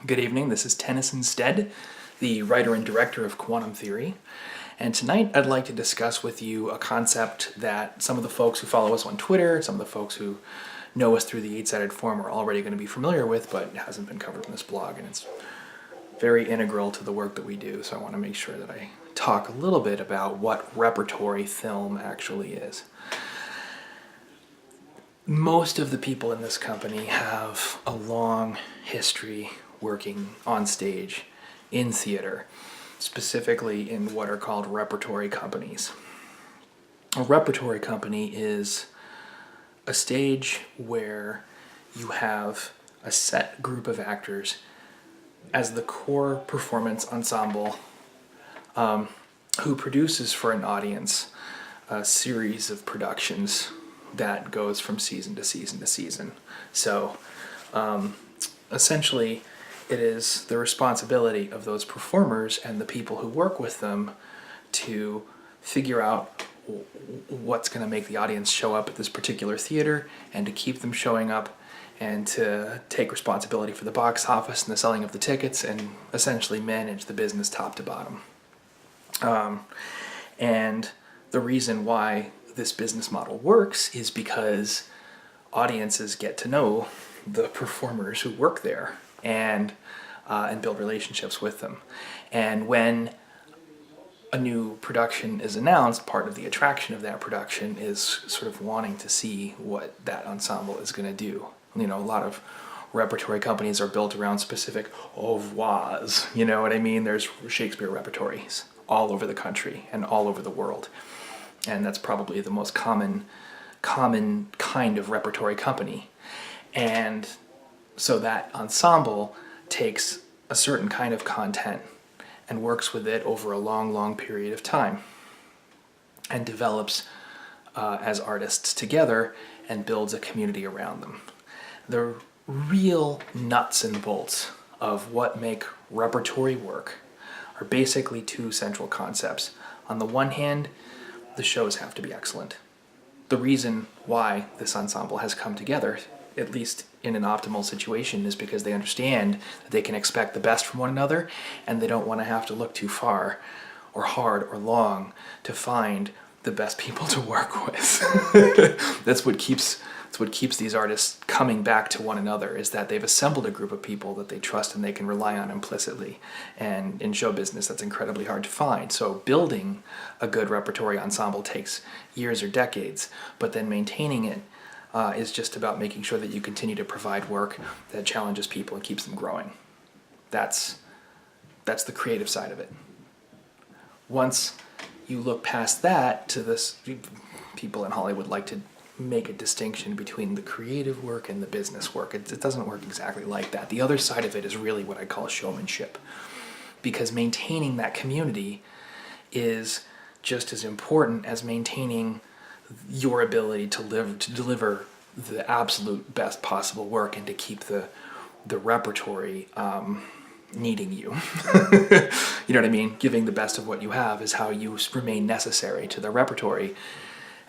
Good evening, this is Tennyson E Stead, the writer and director of Quantum Theory, and tonight I'd like to discuss with you a concept that some of the folks who follow us on Twitter, some of the folks who know us through the Eight-Sided Form are already going to be familiar with, but it hasn't been covered in this blog, and it's very integral to the work that we do, so I want to make sure that I talk a little bit about what repertory film actually is. Most of the people in this company have a long history working on stage, in theater, specifically in what are called repertory companies. A repertory company is a stage where you have a set group of actors as the core performance ensemble who produces for an audience a series of productions that goes from season to season to season. So essentially it is the responsibility of those performers and the people who work with them to figure out what's going to make the audience show up at this particular theater and to keep them showing up and to take responsibility for the box office and the selling of the tickets and essentially manage the business top to bottom. And the reason why this business model works is because audiences get to know the performers who work there and build relationships with them. And when a new production is announced, part of the attraction of that production is sort of wanting to see what that ensemble is going to do. You know, a lot of repertory companies are built around specific oeuvres, you know what I mean? There's Shakespeare repertories all over the country and all over the world. And that's probably the most common kind of repertory company. And so that ensemble takes a certain kind of content and works with it over a long period of time and develops as artists together and builds a community around them. The real nuts and bolts of what make repertory work are basically two central concepts. On the one hand, the shows have to be excellent. The reason why this ensemble has come together, at least in an optimal situation, is because they understand that they can expect the best from one another and they don't want to have to look too far or hard or long to find the best people to work with. That's what keeps these artists coming back to one another, is that they've assembled a group of people that they trust and they can rely on implicitly. And in show business, that's incredibly hard to find. So building a good repertory ensemble takes years or decades, but then maintaining it is just about making sure that you continue to provide work that challenges people and keeps them growing. That's the creative side of it. Once you look past that to this, people in Hollywood like to make a distinction between the creative work and the business work. It doesn't work exactly like that. The other side of it is really what I call showmanship, because maintaining that community is just as important as maintaining your ability to deliver the absolute best possible work and to keep the repertory needing you. You know what I mean? Giving the best of what you have is how you remain necessary to the repertory,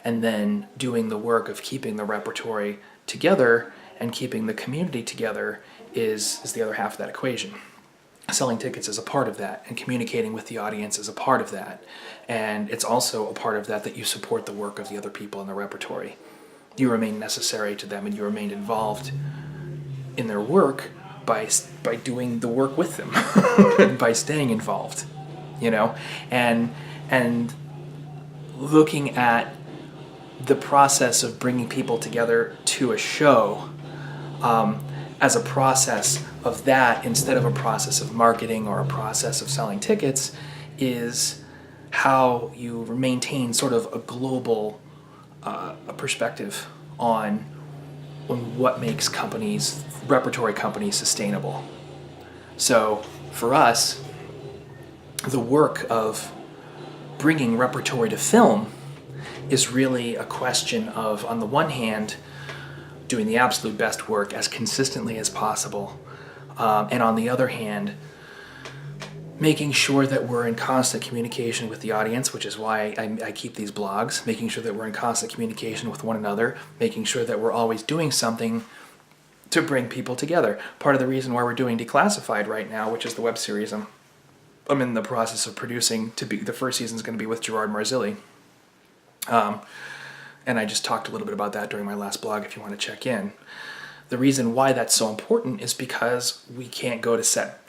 and then doing the work of keeping the repertory together and keeping the community together is the other half of that equation. Selling tickets is a part of that, and communicating with the audience is a part of that. And it's also a part of that you support the work of the other people in the repertory. You remain necessary to them and you remain involved in their work by doing the work with them, and by staying involved, you know? And looking at the process of bringing people together to a show as a process of that instead of a process of marketing or a process of selling tickets is how you maintain sort of a global perspective on what makes repertory companies sustainable. So for us, the work of bringing repertory to film is really a question of, on the one hand, doing the absolute best work as consistently as possible, and on the other hand, making sure that we're in constant communication with the audience, which is why I keep these blogs, making sure that we're in constant communication with one another, making sure that we're always doing something to bring people together. Part of the reason why we're doing Declassified right now, which is the web series I'm in the process of producing, the first season is going to be with Gerard Marzilli. And I just talked a little bit about that during my last blog if you want to check in. The reason why that's so important is because we can't go to set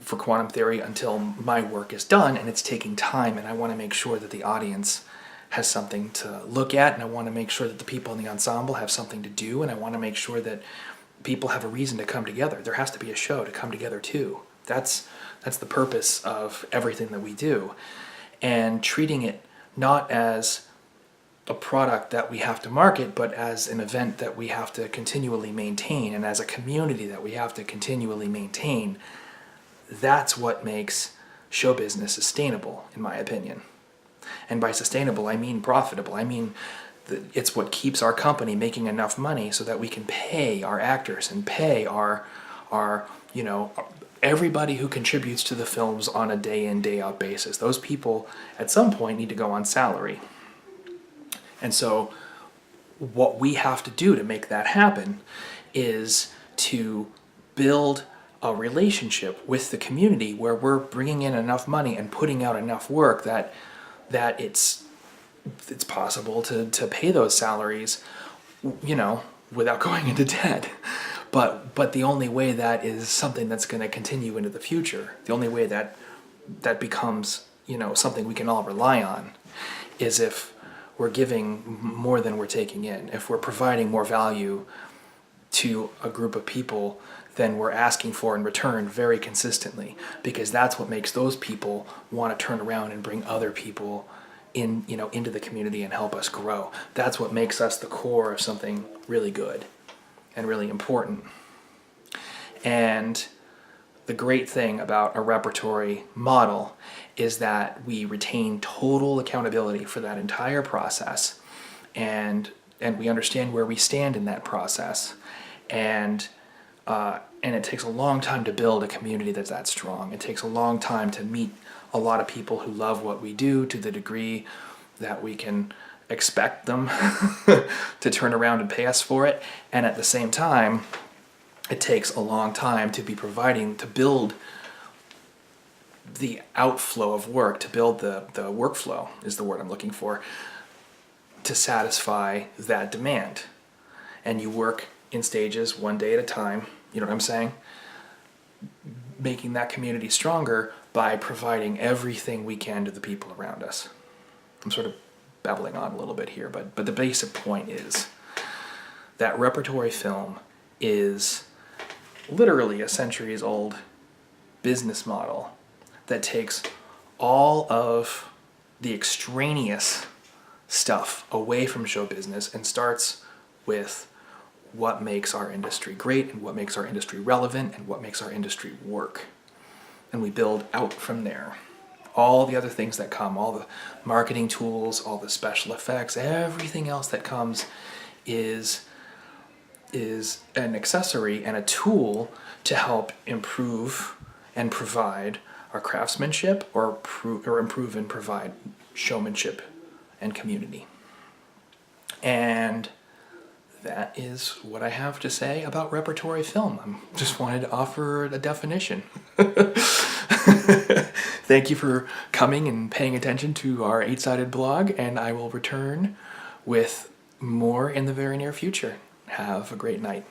for quantum theory until my work is done, and it's taking time, and I want to make sure that the audience has something to look at, and I want to make sure that the people in the ensemble have something to do, and I want to make sure that people have a reason to come together. There has to be a show to come together too. That's the purpose of everything that we do. And treating it not as a product that we have to market, but as an event that we have to continually maintain, and as a community that we have to continually maintain, that's what makes show business sustainable, in my opinion. And by sustainable, I mean profitable. I mean it's what keeps our company making enough money so that we can pay our actors and pay our everybody who contributes to the films on a day in, day out basis. Those people at some point need to go on salary. And so what we have to do to make that happen is to build a relationship with the community where we're bringing in enough money and putting out enough work that it's possible to pay those salaries, without going into debt. But the only way that is something that's going to continue into the future, the only way that becomes, something we can all rely on, is if we're giving more than we're taking in, if we're providing more value to a group of people than we're asking for in return very consistently, because that's what makes those people want to turn around and bring other people into the community and help us grow. That's what makes us the core of something really good and really important. And the great thing about a repertory model is that we retain total accountability for that entire process, and we understand where we stand in that process, and it takes a long time to build a community that's that strong. It takes a long time to meet a lot of people who love what we do to the degree that we can expect them to turn around and pay us for it. And at the same time, it takes a long time to build the outflow of work, to build the workflow is the word I'm looking for, to satisfy that demand. And you work in stages, one day at a time, you know what I'm saying? Making that community stronger by providing everything we can to the people around us. I'm sort of babbling on a little bit here, but the basic point is that repertory film is literally a centuries-old business model that takes all of the extraneous stuff away from show business and starts with what makes our industry great and what makes our industry relevant and what makes our industry work. And we build out from there. All the other things that come, all the marketing tools, all the special effects, everything else that comes is an accessory and a tool to help improve and provide our craftsmanship or improve and provide showmanship and community. And that is what I have to say about repertory film. I just wanted to offer a definition. Thank you for coming and paying attention to our 8-sided blog, and I will return with more in the very near future. Have a great night.